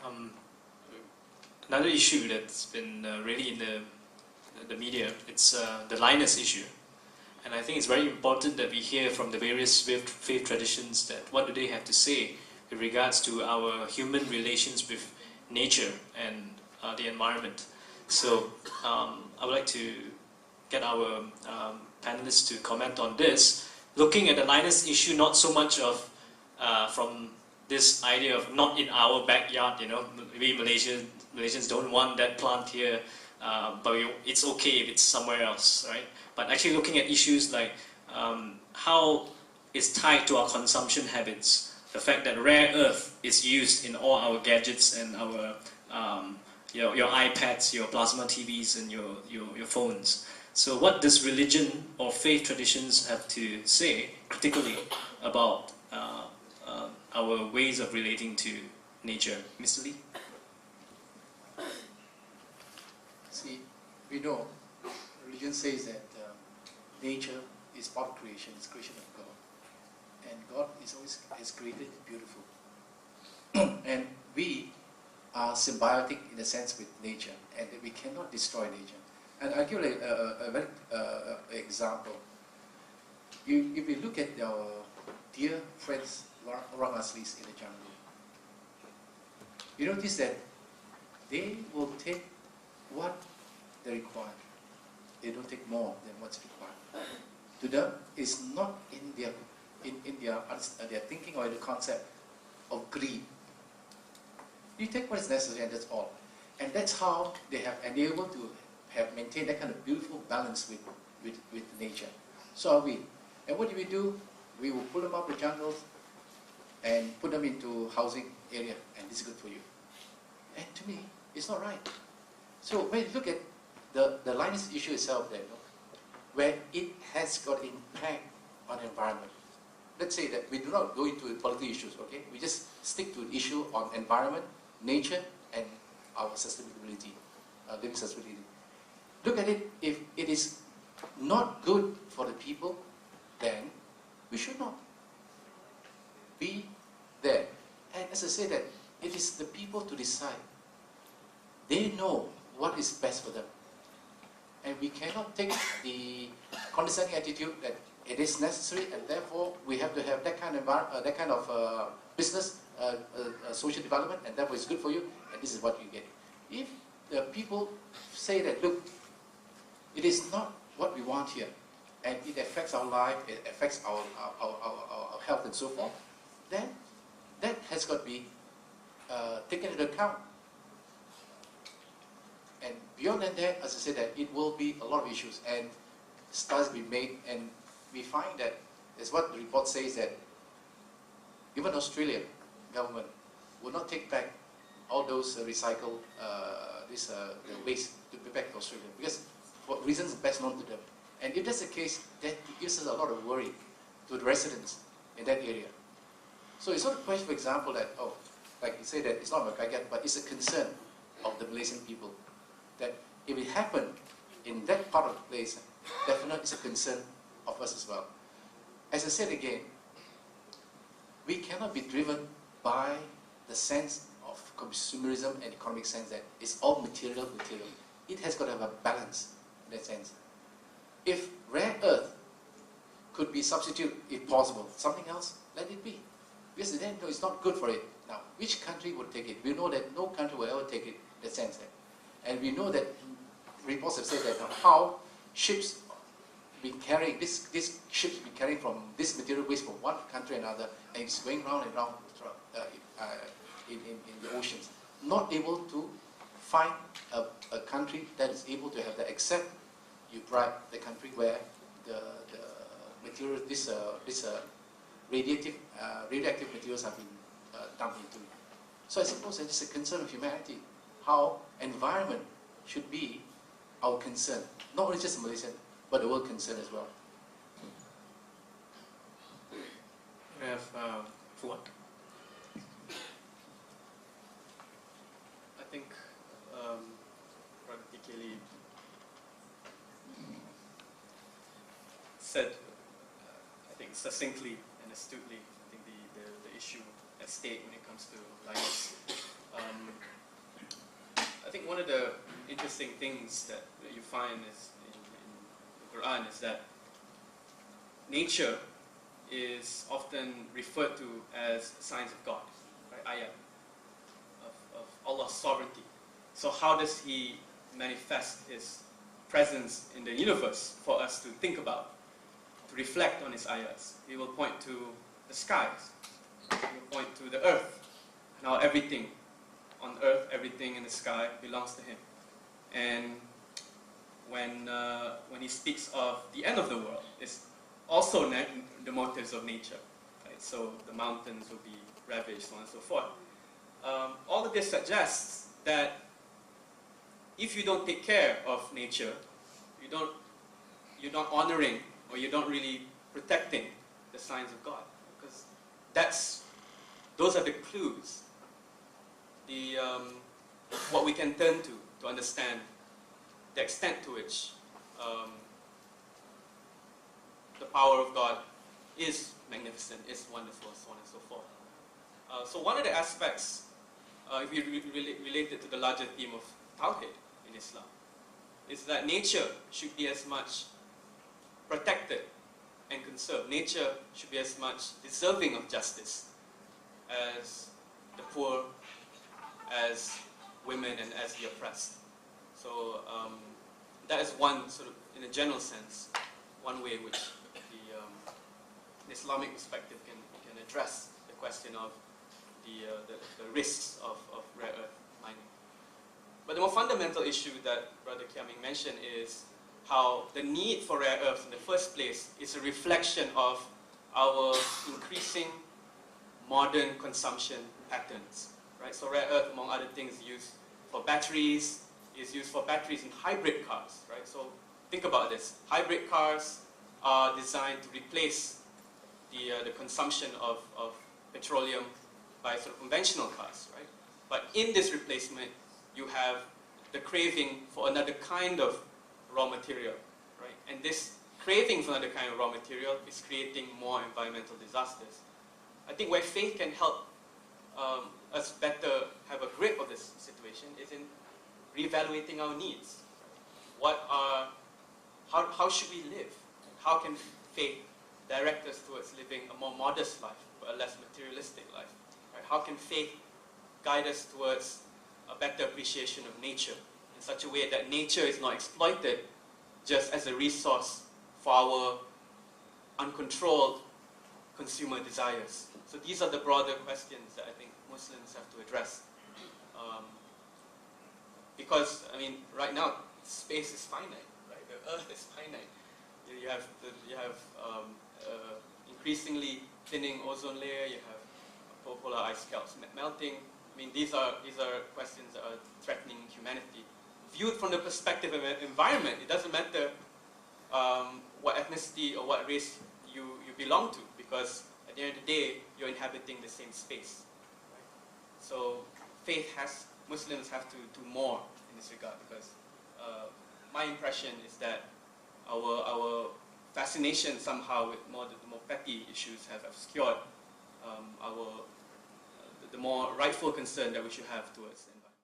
Um, Another issue that's been really in the media, it's the Linus issue. And I think it's very important that we hear from the various faith traditions that what do they have to say with regards to our human relations with nature and the environment. So I would like to get our panelists to comment on this, looking at the Linus issue not so much of from this idea of not in our backyard, we Malaysians don't want that plant here, but it's okay if it's somewhere else, right? But actually looking at issues like how it's tied to our consumption habits, the fact that rare earth is used in all our gadgets and our your iPads, your plasma TVs, and your phones. So what does religion or faith traditions have to say critically about our ways of relating to nature? Mr. Lee? See, we know religion says that nature is part of creation, it's creation of God. And God has created beautiful. And we are symbiotic in a sense with nature, and that we cannot destroy nature. And I'll give a very example. If we look at our dear friends around us in the jungle, you notice that they will take what they require. They don't take more than what's required. To them, it's not in their thinking or in the concept of greed. You take what is necessary and that's all. And that's how they have enabled to have maintained that kind of beautiful balance with nature. So are we. And what do? We will pull them up the jungles and put them into housing area, and this is good for you. And to me, it's not right. So when you look at the Linus issue itself there, where it has got impact on the environment. Let's say that we do not go into political issues, okay? We just stick to the issue on environment, nature, and our sustainability, living sustainability. Look at it, if it is not good for the people, then we should not be there. And as I say that, it is the people to decide. They know what is best for them. And we cannot take the condescending attitude that it is necessary and therefore we have to have that kind of business, social development, and therefore it's good for you and this is what you get. If the people say that, look, it is not what we want here and it affects our life, it affects our health and so forth, then that has got to be taken into account. And beyond that, as I said, that it will be a lot of issues and studies be made, and we find that, as what the report says, that even Australian government will not take back all those recycled waste to be back to Australia because for reasons best known to them. And if that's the case, that gives us a lot of worry to the residents in that area. So it's not a question, for example, that, like you say, that it's not a backyard, but it's a concern of the Malaysian people. That if it happened in that part of the place, definitely it's a concern of us as well. As I said again, we cannot be driven by the sense of consumerism and economic sense that it's all material. It has got to have a balance in that sense. If rare earth could be substituted, if possible, something else, let it be. Because then it's not good for it. Now, which country would take it? We know that no country will ever take it in that sense. And we know that reports have said that how ships be carrying, these ships be carrying from this material waste from one country to another, and it's going round and round in the oceans. Not able to find a country that is able to have that, except you bribe the country where the material, radioactive materials have been dumped into. So I suppose it's a concern of humanity, how environment should be our concern, not only just Malaysian, but the world concern as well. We have Fuad. I think practically said, I think succinctly and astutely, I think the issue at stake when it comes to Linus. one of the interesting things that you find is in the Quran is that nature is often referred to as signs of God, right? Ayat of Allah's sovereignty. So how does He manifest His presence in the universe for us to think about, to reflect on His ayats? He will point to the skies, He will point to the earth, and how everything on earth, everything in the sky belongs to Him. And when He speaks of the end of the world, it's also the motives of nature, right? So the mountains will be ravaged, so on and so forth. All of this suggests that if you don't take care of nature, you're not honoring or you're not really protecting the signs of God, because those are the clues, what we can turn to understand the extent to which the power of God is magnificent, is wonderful, so on and so forth. So one of the aspects, if we relate it to the larger theme of Tawhid in Islam, is that nature should be as much protected and conserved. Nature should be as much deserving of justice as the poor, as women, and as the oppressed. So that is one sort of, in a general sense, one way in which the Islamic perspective can address the question of the risks of rare earth mining. But the more fundamental issue that Brother Kiaming mentioned is how the need for rare earths in the first place is a reflection of our increasing modern consumption patterns. Right? So rare earth, among other things, is used for batteries, is used for batteries in hybrid cars. Right? So think about this. Hybrid cars are designed to replace the consumption of petroleum by sort of conventional cars. Right? But in this replacement, you have the craving for another kind of raw material. Right? And this craving for another kind of raw material is creating more environmental disasters. I think where faith can help us better have a grip of this situation is in reevaluating our needs. How should we live? How can faith direct us towards living a more modest life, but a less materialistic life? Right? How can faith guide us towards a better appreciation of nature in such a way that nature is not exploited just as a resource for our uncontrolled consumer desires? So these are the broader questions that I think Muslims have to address. Because, I mean, right now, space is finite, right? The earth is finite. You have increasingly thinning ozone layer, you have polar ice caps melting. I mean, these are questions that are threatening humanity. Viewed from the perspective of environment, it doesn't matter what ethnicity or what race you belong to, because at the end of the day, you're inhabiting the same space. Right? So Muslims have to do more in this regard, because my impression is that our fascination somehow with the more petty issues have obscured the more rightful concern that we should have towards them.